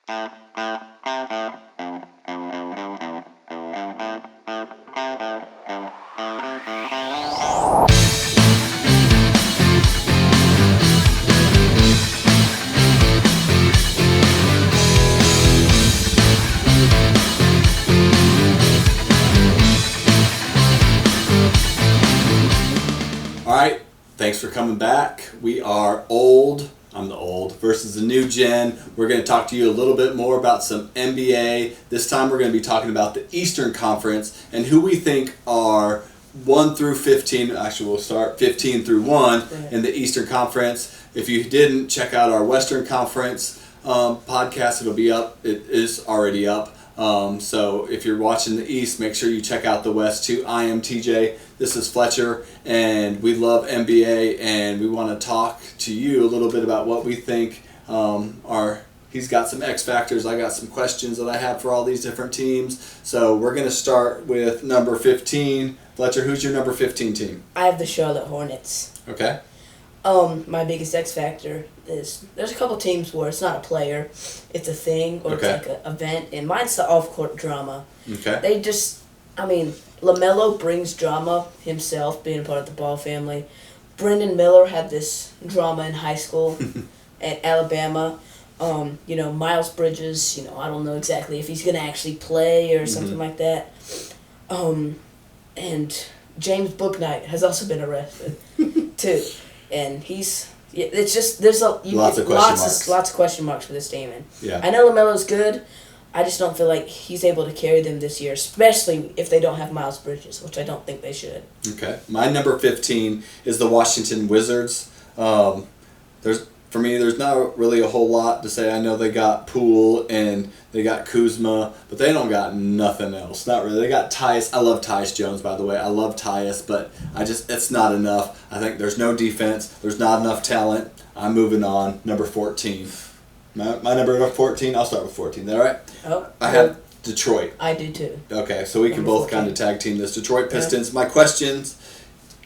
All right, thanks for coming back. We are old. I'm the old versus the new gen. We're going to talk to you a little bit more about some NBA. This time we're going to be talking about the Eastern Conference and who we think are 1 through 15. Actually, we'll start 15 through 1 in the Eastern Conference. If you didn't, check out our Western Conference podcast. It'll be up. It is already up. So if you're watching the East, make sure you check out the West too. I am TJ. This is Fletcher, and we love NBA, and we want to talk to you a little bit about what we think he's got some X factors. I got some questions that I have for all these different teams. So we're going to start with number 15. Fletcher, who's your number 15 team? I have the Charlotte Hornets. Okay. My biggest X factor is there's a couple teams where it's not a player, it's a thing, or Okay. it's like an event, and mine's the off-court drama. Okay. They just, LaMelo brings drama himself, being a part of the Ball family. Brendan Miller had this drama in high school at Alabama. Miles Bridges, I don't know exactly if he's going to actually play or something like that. And James Bouknight has also been arrested, too. And it's just, there's Lots of question marks for this team. And Yeah. I know LaMelo's good. I just don't feel like he's able to carry them this year, especially if they don't have Miles Bridges, which I don't think they should. Okay. My number 15 is the Washington Wizards. There's not really a whole lot to say. I know they got Poole and they got Kuzma, but they don't got nothing else. Not really. They got Tyus. I love Tyus Jones, by the way. I love Tyus, but it's not enough. I think there's no defense. There's not enough talent. I'm moving on. Number 14. My number 14, I'll start with 14. Is that all right? Oh, I have Detroit. I do too. Okay, so we can Number both 14. kind of tag team this. Detroit Pistons. My questions: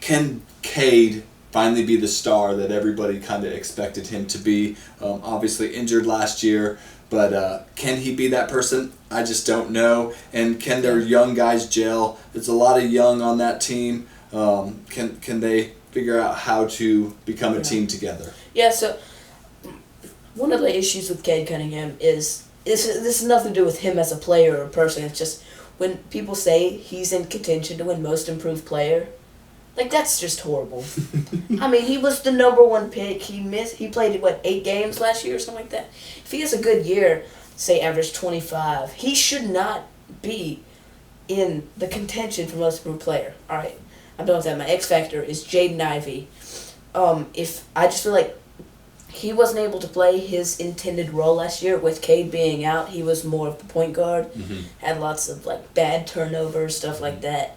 can Cade finally be the star that everybody kind of expected him to be? Obviously injured last year, but can he be that person? I just don't know. And can their young guys gel? There's a lot of young on that team. Can they figure out how to become a team together? Yeah, so one of the issues with Cade Cunningham is this has nothing to do with him as a player or a person. It's just when people say he's in contention to win Most Improved Player, that's just horrible. He was the number 1 pick. He played 8 games last year or something like that. If he has a good year, say average 25, he should not be in the contention for Most Improved Player. All right, I'm done with that. My X factor is Jaden Ivey. If I just feel like he wasn't able to play his intended role last year with Cade being out. He was more of the point guard. Had lots of bad turnovers, stuff like that.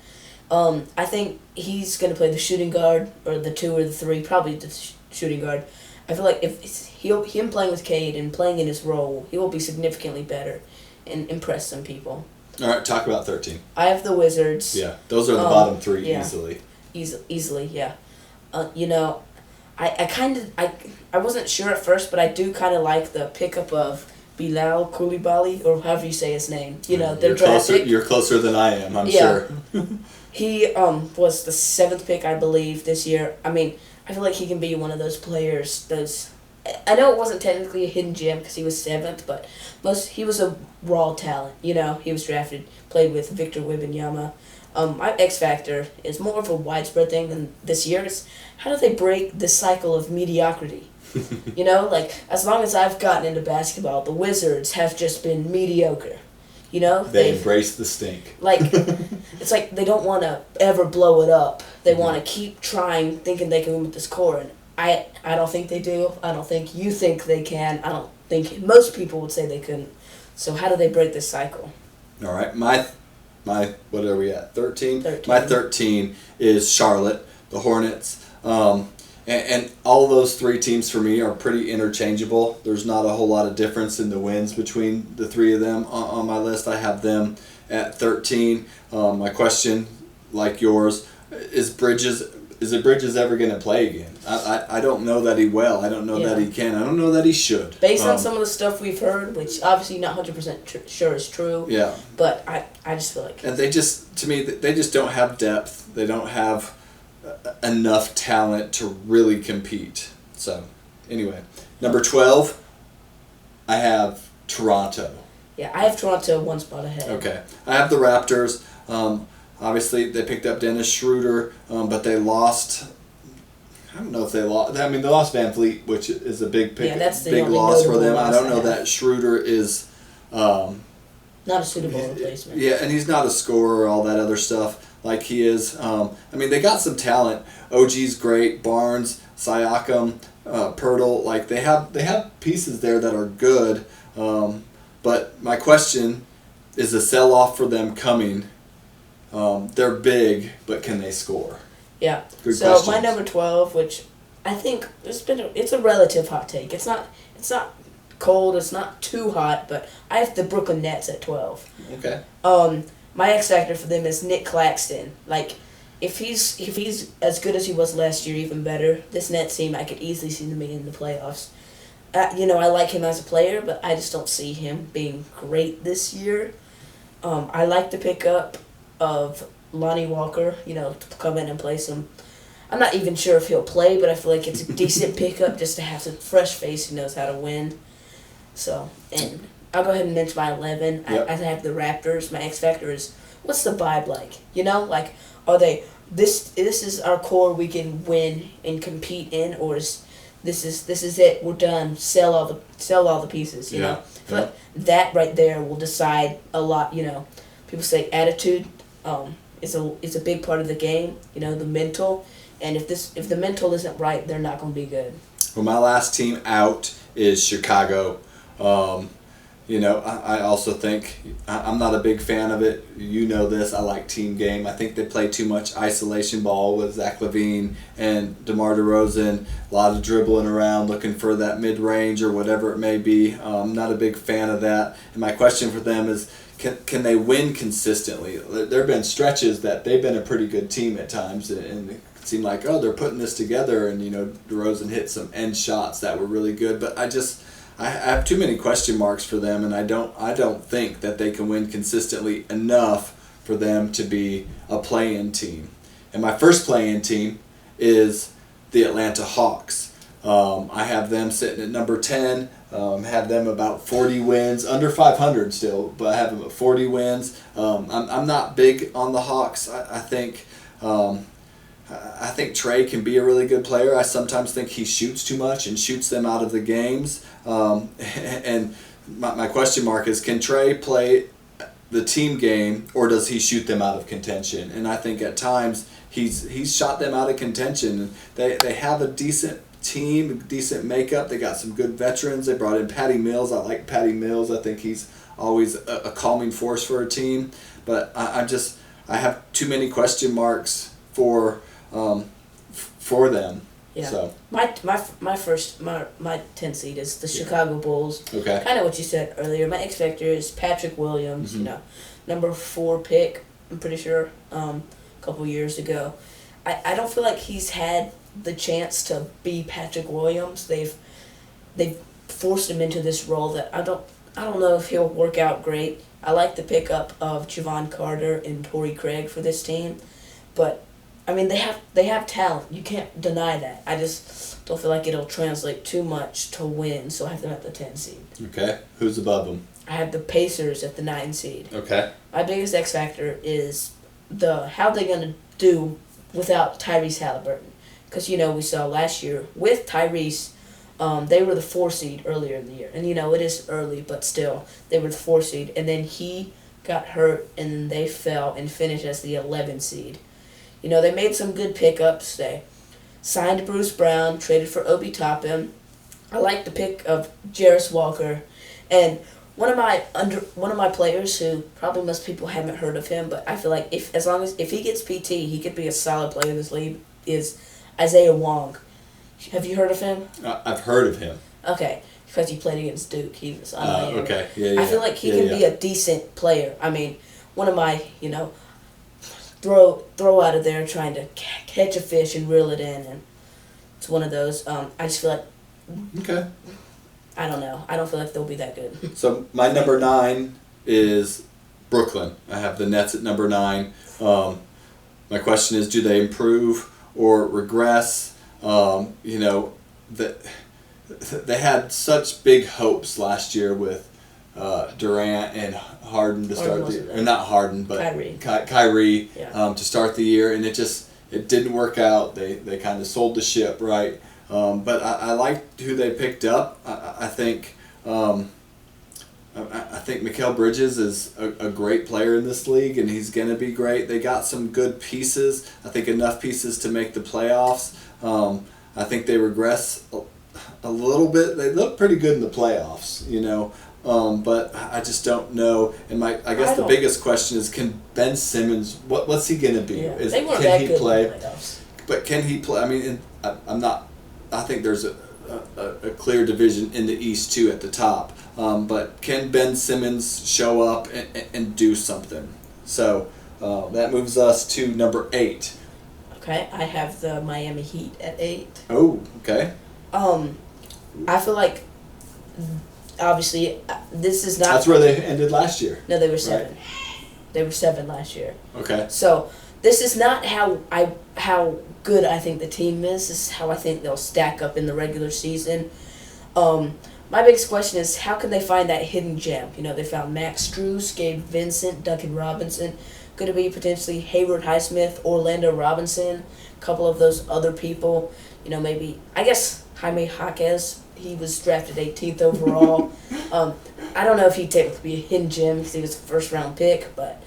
I think he's going to play the shooting guard, or the 2 or the 3, probably the shooting guard. I feel like if him playing with Cade and playing in his role, he will be significantly better and impress some people. All right, talk about 13. I have the Wizards. Yeah, those are the bottom 3 yeah. easily. Easily, yeah. I wasn't sure at first, but I do kind of like the pickup of Bilal Coulibaly, or however you say his name. Their draft pick. You're closer than I am, I'm sure. He was the 7th pick, I believe, this year. I feel like he can be one of those players. I know it wasn't technically a hidden gem because he was 7th, but he was a raw talent. He was drafted, played with Victor Wembanyama. My X factor is more of a widespread thing than this year. It's how do they break the cycle of mediocrity? As long as I've gotten into basketball, the Wizards have just been mediocre. They embrace the stink. It's like they don't want to ever blow it up. They want to keep trying, thinking they can win with this core. And I don't think they do. I don't think you think they can. I don't think most people would say they couldn't. So how do they break this cycle? All right, my what are we at? 13? 13. My 13 is Charlotte, the Hornets. And all those 3 teams for me are pretty interchangeable. There's not a whole lot of difference in the wins between the 3 of them. On my list, I have them at 13. My question, like yours, is Bridges Bridges ever going to play again? I don't know that he will. I don't know that he can. I don't know that he should. Based on some of the stuff we've heard, which obviously not 100% sure is true. Yeah. But I just feel like... And they just don't have depth. They don't have enough talent to really compete. So, anyway. Number 12, I have Toronto. Yeah, I have Toronto one spot ahead. Okay. I have the Raptors. Obviously, they picked up Dennis Schroeder, but they lost... I don't know if they lost... I mean, they lost Van Vliet, which is a big loss for them. I don't know that Schroeder is... not a suitable replacement. Yeah, and he's not a scorer or all that other stuff like he is. I mean, they got some talent. OG's great. Barnes, Siakam, Pirtle. Like, they have pieces there that are good. But my question is a sell-off for them coming. They're big, but can they score? Yeah. Good so questions. my number 12, which I think it's a relative hot take. It's not cold. It's not too hot, but I have the Brooklyn Nets at 12. Okay. My X factor for them is Nick Claxton. Like, if he's as good as he was last year, even better. This Nets team, I could easily see them being in the playoffs. I like him as a player, but I just don't see him being great this year. I like the pickup of Lonnie Walker, to come in and play some. I'm not even sure if he'll play, but I feel like it's a decent pickup just to have some fresh face who knows how to win. So, and I'll go ahead and mention my 11. Yep. I have the Raptors. My X factor is, what's the vibe like? Like, are they this is our core we can win and compete in, or is this is it, we're done, sell all the pieces, you know? But that right there will decide a lot, People say attitude is a big part of the game, the mental, and if the mental isn't right, they're not going to be good. Well, my last team out is Chicago. I also think I'm not a big fan of it. You know this. I like team game. I think they play too much isolation ball with Zach LaVine and DeMar DeRozan. A lot of dribbling around, looking for that mid-range or whatever it may be. I'm not a big fan of that. And my question for them is, can they win consistently? There have been stretches that they've been a pretty good team at times, and it seemed like, they're putting this together, and DeRozan hit some end shots that were really good. But I have too many question marks for them, and I don't think that they can win consistently enough for them to be a play-in team. And my first play-in team is the Atlanta Hawks. I have them sitting at number 10. Have them about 40 wins, under 500 still, but I have them at 40 wins. I'm not big on the Hawks. I think Trey can be a really good player. I sometimes think he shoots too much and shoots them out of the games. And my question mark is, can Trey play the team game, or does he shoot them out of contention? And I think at times he's shot them out of contention. They have a decent team, decent makeup. They got some good veterans. They brought in Patty Mills. I like Patty Mills. I think he's always a calming force for a team. But I have too many question marks for them. Yeah. So my 10 seed is the Chicago Bulls. Okay. Kind of what you said earlier. My X factor is Patrick Williams. Number 4 pick. I'm pretty sure. A couple years ago. I don't feel like he's had the chance to be Patrick Williams. They've forced him into this role that I don't know if he'll work out great. I like the pickup of Javon Carter and Torrey Craig for this team, but I mean they have talent. You can't deny that. I just don't feel like it'll translate too much to win, so I have them at the 10 seed. Okay. Who's above them? I have the Pacers at the 9 seed. Okay. My biggest X factor is how they're gonna do without Tyrese Halliburton. Because, we saw last year with Tyrese, they were the 4 seed earlier in the year. And, it is early, but still, they were the 4 seed. And then he got hurt, and then they fell and finished as the 11 seed. They made some good pickups. They signed Bruce Brown, traded for Obi Toppin. I like the pick of Jarris Walker. And one of my players who probably most people haven't heard of him, but I feel like if he gets PT, he could be a solid player in this league, is Isaiah Wong. Have you heard of him? I've heard of him. Okay, because he played against Duke. He was on Miami. Okay, yeah. I feel like he can be a decent player. I mean, one of my, throw out of there trying to catch a fish and reel it in, and it's one of those. I just feel like Okay. I don't know. I don't feel like they'll be that good. So my number 9 is Brooklyn. I have the Nets at number 9. My question is, do they improve or regress? That they had such big hopes last year with Durant and Harden to start the year. Or not Harden, but Kyrie to start the year, and it didn't work out. They kind of sold the ship, right? But I liked who they picked up. I think Mikal Bridges is a great player in this league, and he's going to be great. They got some good pieces. I think enough pieces to make the playoffs. I think they regress a little bit. They look pretty good in the playoffs, but I just don't know. And I guess the biggest question is, can Ben Simmons? What's he going to be? Yeah. They weren't that good in the playoffs. But can he play? I mean, I'm not. I think there's a clear division in the East too at the top. But can Ben Simmons show up and do something? So that moves us to number 8. Okay, I have the Miami Heat at 8. Oh, okay. I feel like obviously this is not. That's where they ended last year. No, they were 7. Right. They were 7 last year. Okay. So this is not how good I think the team is. This is how I think they'll stack up in the regular season. My biggest question is, how can they find that hidden gem? They found Max Strus, Gabe Vincent, Duncan Robinson. Going to be potentially Hayward Highsmith, Orlando Robinson, a couple of those other people. Maybe, I guess, Jaime Jaquez. He was drafted 18th overall. I don't know if he'd technically be a hidden gem because he was a first-round pick, but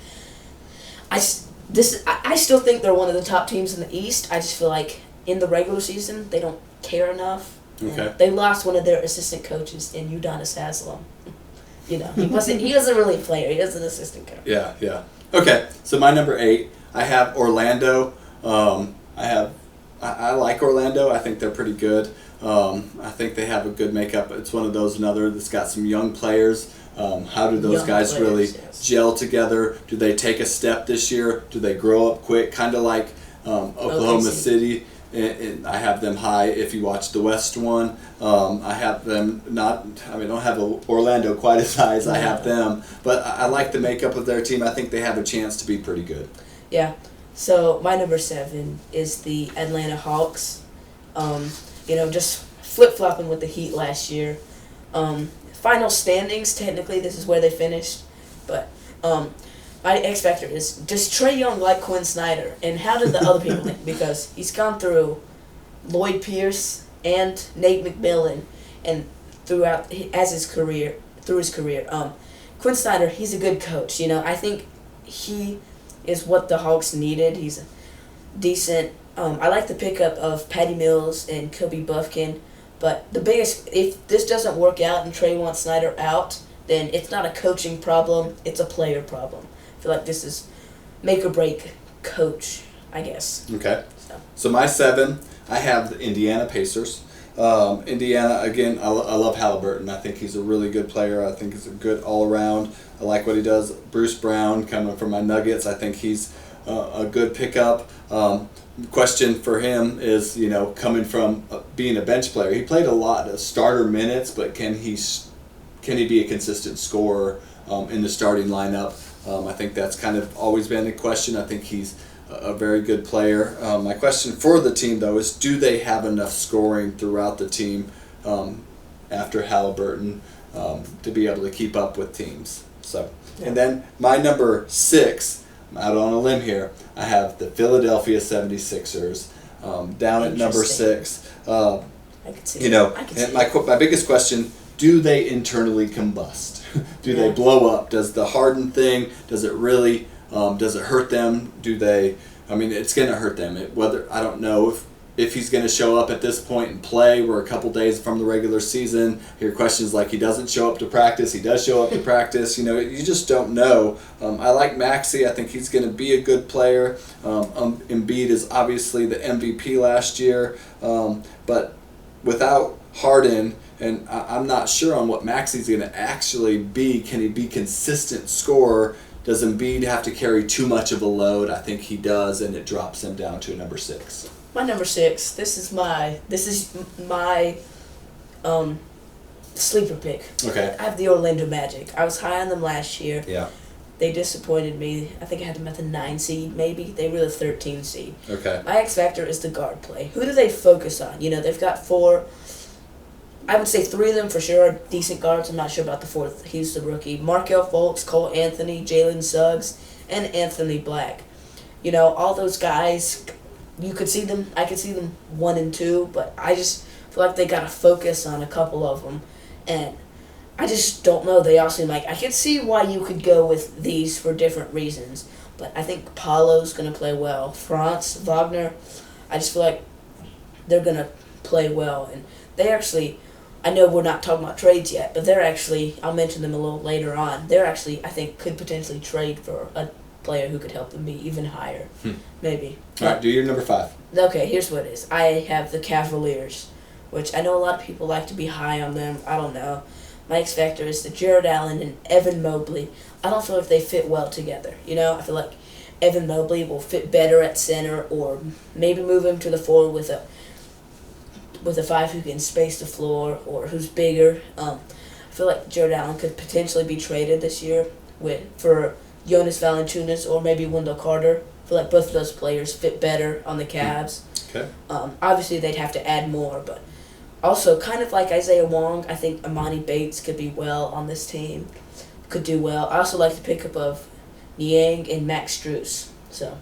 I still think they're one of the top teams in the East. I just feel like in the regular season, they don't care enough. Okay. They lost one of their assistant coaches in Udonis Haslem. He wasn't really a player. He was an assistant coach. Yeah. Okay, so my number 8, I have Orlando. I like Orlando. I think they're pretty good. I think they have a good makeup. It's one of those another that's got some young players. How do those guys really gel together? Do they take a step this year? Do they grow up quick? Kind of like Oklahoma City. And I have them high if you watch the West one. I have them I don't have Orlando quite as high as I have them. But I like the makeup of their team. I think they have a chance to be pretty good. Yeah. So my number 7 is the Atlanta Hawks. Just flip-flopping with the Heat last year. Final standings, technically, this is where they finished. But my X factor is, does Trae Young like Quinn Snyder? And how did the other people think? Because he's gone through Lloyd Pierce and Nate McMillan, and through his career. Quinn Snyder, he's a good coach. I think he is what the Hawks needed. He's a decent. I like the pickup of Patty Mills and Kobe Buffkin, but if this doesn't work out and Trae wants Snyder out, then it's not a coaching problem. It's a player problem. I feel like this is make or break coach, I guess. Okay. So my 7, I have the Indiana Pacers. Indiana, again, I love Halliburton. I think he's a really good player. I think he's a good all-around. I like what he does. Bruce Brown, coming from my Nuggets, I think he's a good pickup. Question for him is, coming from being a bench player, he played a lot of starter minutes, but can he be a consistent scorer in the starting lineup? I think that's kind of always been a question. I think he's a very good player. My question for the team, though, is do they have enough scoring throughout the team after Halliburton to be able to keep up with teams? So, and then my number 6, I'm out on a limb here, I have the Philadelphia 76ers down at number 6. I can see that. My biggest question, do they internally combust? Do they blow up? Does the Harden thing, does it really, does it hurt them? It's going to hurt them. I don't know if he's going to show up at this point and play. We're a couple days from the regular season. Hear questions like he doesn't show up to practice. He does show up to practice. You just don't know. I like Maxey. I think he's going to be a good player. Embiid is obviously the MVP last year. But without Harden, and I'm not sure on what Maxey's going to actually be. Can he be consistent scorer? Does Embiid have to carry too much of a load? I think he does, and it drops him down to a number 6. My number 6. This is my sleeper pick. Okay. I have the Orlando Magic. I was high on them last year. Yeah. They disappointed me. I think I had them at the 9 seed, maybe. They were the 13 seed. Okay. My X factor is the guard play. Who do they focus on? You know, they've got 4. I would say 3 of them for sure are decent guards. I'm not sure about the 4th. He's the rookie. Markelle Fultz, Cole Anthony, Jalen Suggs, and Anthony Black. You know, all those guys, you could see them. I could see them 1 and 2, but I just feel like they got to focus on a couple of them. And I just don't know. They all seem like I could see why you could go with these for different reasons. But I think Paulo's going to play well. Franz, Wagner, I just feel like they're going to play well. And they actually, I know we're not talking about trades yet, but they're actually, I'll mention them a little later on. They're actually, I think, could potentially trade for a player who could help them be even higher. Maybe. All right, do your number 5. Okay, here's what it is. I have the Cavaliers, which I know a lot of people like to be high on them. I don't know. My X factor is the Jared Allen and Evan Mobley. I don't feel like they fit well together. You know, I feel like Evan Mobley will fit better at center, or maybe move him to the 4 with a 5 who can space the floor or who's bigger. I feel like Jared Allen could potentially be traded this year for Jonas Valanciunas or maybe Wendell Carter. I feel like both of those players fit better on the Cavs. Okay. Obviously, they'd have to add more, but also kind of like Isaiah Wong, I think Amani Bates could be well on this team. Could do well. I also like the pickup of Niang and Max Strus. So,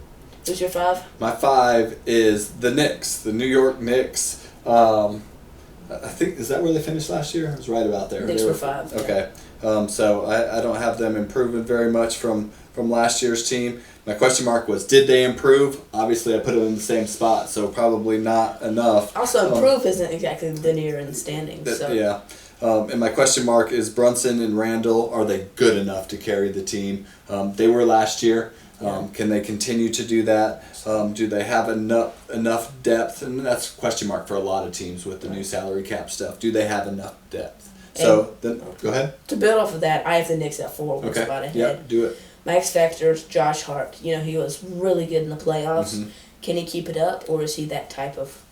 who's your 5? My 5 is the Knicks, the New York Knicks. I think, is that where they finished last year? It was right about there. Knicks were 5. Okay. So I don't have them improving very much from last year's team. My question mark was, did they improve? Obviously, I put them in the same spot, so probably not enough. Also, improve isn't exactly linear in the standings. So. Yeah. And my question mark is Brunson and Randall, are they good enough to carry the team? They were last year. Can they continue to do that? Do they have enough depth? And that's a question mark for a lot of teams with the new salary cap stuff. Do they have enough depth? So, then, go ahead. To build off of that, I have the Knicks at 4, one spot ahead. Yeah, do it. My X factor is Josh Hart. You know, he was really good in the playoffs. Mm-hmm. Can he keep it up, or is he that type of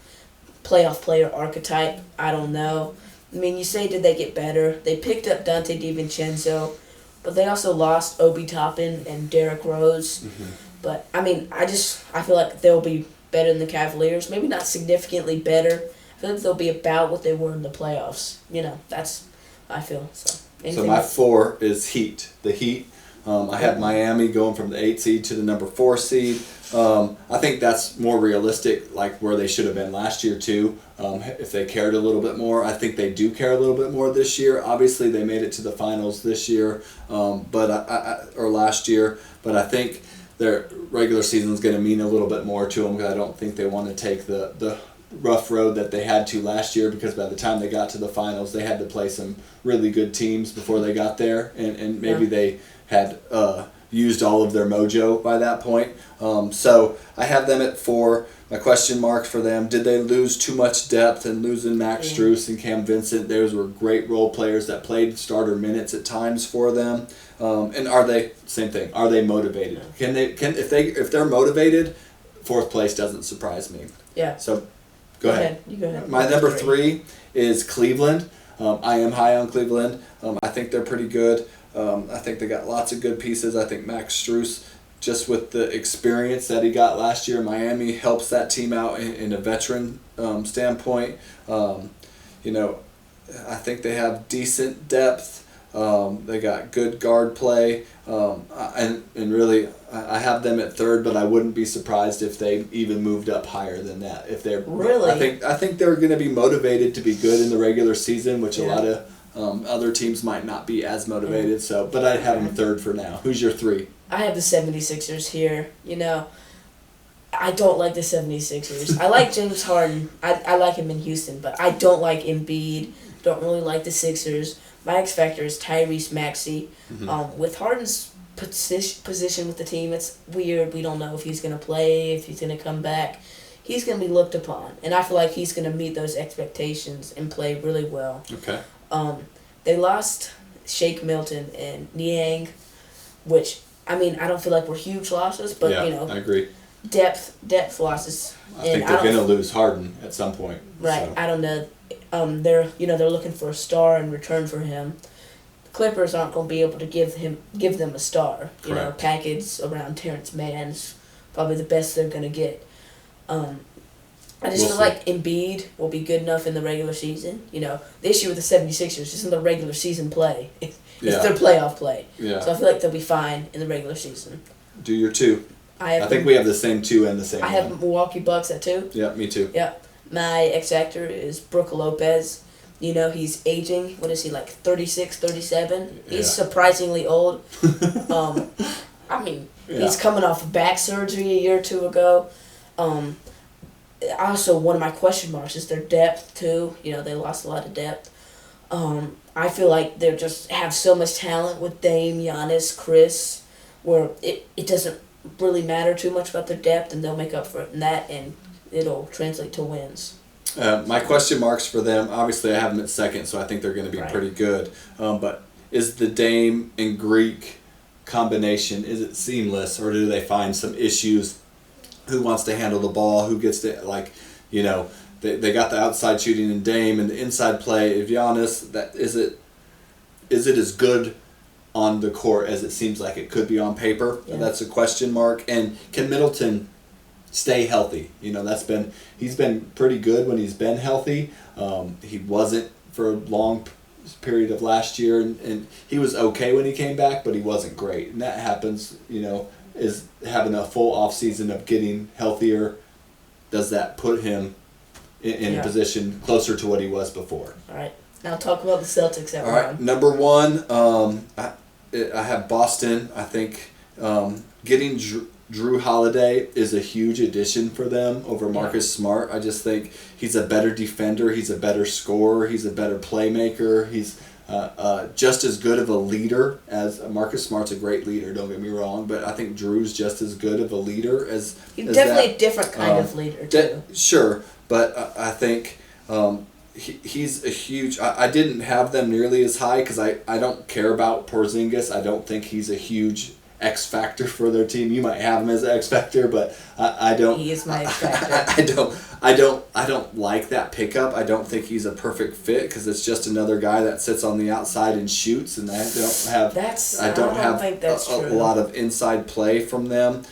playoff player archetype? I don't know. I mean, you say, did they get better? They picked up Dante DiVincenzo, but they also lost Obi Toppin and Derrick Rose. Mm-hmm. But, I mean, I feel like they'll be better than the Cavaliers. Maybe not significantly better. I feel like they'll be about what they were in the playoffs. You know, that's how I feel. So my 4 is Heat. The Heat. I have Miami going from the 8 seed to the number 4 seed. I think that's more realistic, like where they should have been last year too. If they cared a little bit more, I think they do care a little bit more this year. Obviously, they made it to the finals this year, or last year. But I think their regular season is going to mean a little bit more to them, because I don't think they want to take the rough road that they had to last year, because by the time they got to the finals, they had to play some really good teams before they got there, and maybe they had used all of their mojo by that point. So I have them at 4. My question marks for them, did they lose too much depth and losing Max Strus and Cam Vincent? Those were great role players that played starter minutes at times for them. And are they, same thing, are they motivated? If they're motivated, 4th place doesn't surprise me. Yeah. So go ahead. You go ahead. My number 3 is Cleveland. I am high on Cleveland. I think they're pretty good. I think they got lots of good pieces. I think Max Strus, just with the experience that he got last year in Miami, helps that team out in a veteran standpoint. You know, I think they have decent depth. They got good guard play. And really, I have them at 3rd, but I wouldn't be surprised if they even moved up higher than that. If they're really, I think they're going to be motivated to be good in the regular season, which a lot of other teams might not be as motivated. So, but I have them 3rd for now. Who's your 3? I have the 76ers here. You know, I don't like the 76ers. I like James Harden. I like him in Houston, but I don't like Embiid. Don't really like the Sixers. My X factor is Tyrese Maxey. Mm-hmm. With Harden's position with the team, it's weird. We don't know if he's going to play, if he's going to come back. He's going to be looked upon, and I feel like he's going to meet those expectations and play really well. Okay. They lost Shake Milton and Niang, which I mean, I don't feel like we're huge losses, but I agree. Depth losses. I think they're going to lose Harden at some point. Right. So. I don't know. They're looking for a star in return for him. The Clippers aren't going to be able to give them a star. Correct. Package around Terrence Mann's probably the best they're going to get. I just feel like Embiid will be good enough in the regular season. The issue with the 76ers isn't the regular season play. It's their playoff play. Yeah. So I feel like they'll be fine in the regular season. Do your 2. I think we have the same 2 and the same I have Milwaukee Bucks at 2. Yeah, me too. Yep. My X Factor is Brook Lopez. He's aging. What is he, like 36, 37? He's surprisingly old. He's coming off of back surgery a year or 2 ago. Also, one of my question marks is their depth, too. They lost a lot of depth. I feel like they just have so much talent with Dame, Giannis, Chris, where it doesn't really matter too much about their depth, and they'll make up for it in that, and it'll translate to wins. My question marks for them, obviously I have them at second, so I think they're going to be pretty good. But is the Dame and Greek combination, is it seamless, or do they find some issues? Who wants to handle the ball? Who gets to, they got the outside shooting in Dame and the inside play of Giannis. Is it as good on the court as it seems like it could be on paper? Yeah. That's a question mark. And can Middleton stay healthy? He's been pretty good when he's been healthy. He wasn't for a long period of last year, and he was okay when he came back, but he wasn't great. And that happens, is having a full off season of getting healthier. Does that put him in a position closer to what he was before? All right. Now talk about the Celtics at 1. All right. Number 1, I have Boston. I think getting Drew Holiday is a huge addition for them over Marcus Smart. I just think he's a better defender. He's a better scorer. He's a better playmaker. He's just as good of a leader as Marcus Smart's a great leader, don't get me wrong, but I think Drew's just as good of a leader as he's definitely a different kind of leader too. Sure, but I think he's a huge. I didn't have them nearly as high because I don't care about Porzingis. I don't think he's a huge X factor for their team. You might have him as an X factor, but I don't. He is my X factor. I don't like that pickup. I don't think he's a perfect fit because it's just another guy that sits on the outside and shoots, and I don't have a lot of inside play from them.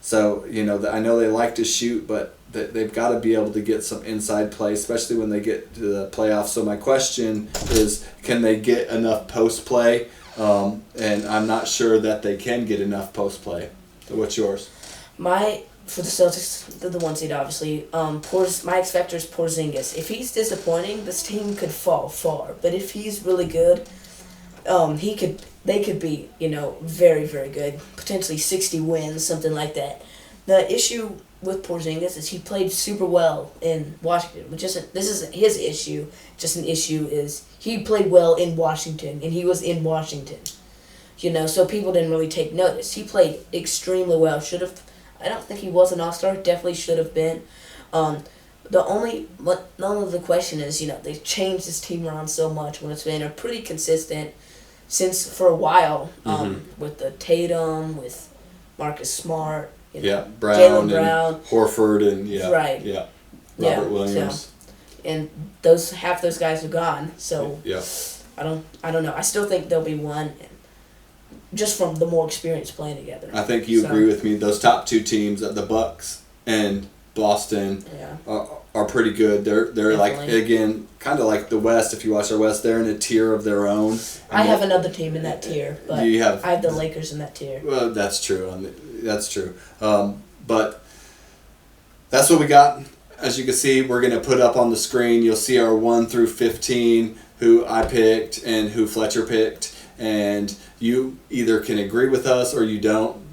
So I know they like to shoot, but they've got to be able to get some inside play, especially when they get to the playoffs. So my question is, can they get enough post play? And I'm not sure that they can get enough post play. So what's yours? For the Celtics, they're the 1 seed, obviously. My X factor is Porzingis. If he's disappointing, this team could fall far. But if he's really good, they could be very, very good. Potentially 60 wins, something like that. The issue with Porzingis is he played super well in Washington, this isn't his issue. Just an issue is he played well in Washington, and he was in Washington. So people didn't really take notice. He played extremely well. I don't think he was an all-star. Definitely should have been. The only question is, they've changed this team around so much when it's been a pretty consistent since for a while. With the Tatum, with Marcus Smart. Brown, and Horford, and Robert Williams. And half those guys are gone. So I don't know. I still think they'll be one, just from the more experience playing together. I think you agree with me. Those top 2 teams, the Bucks and Boston, are pretty good. They're definitely. Like, again, kind of like the West. If you watch our West, they're in a tier of their own. I have another team in that tier, but I have the Lakers in that tier. Well, that's true. That's true. But that's what we got. As you can see, we're going to put up on the screen. You'll see our 1 through 15, who I picked and who Fletcher picked. And you either can agree with us or you don't.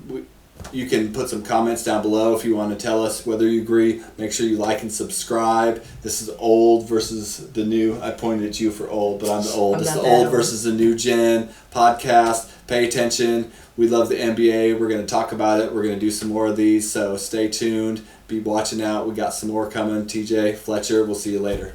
You can put some comments down below if you want to tell us whether you agree. Make sure you like and subscribe. This is old versus the new. I pointed at you for old, but I'm the old. This is the old versus the new gen podcast. Pay attention. We love the NBA. We're going to talk about it. We're going to do some more of these, so stay tuned. Be watching out. We got some more coming. TJ, Fletcher, we'll see you later.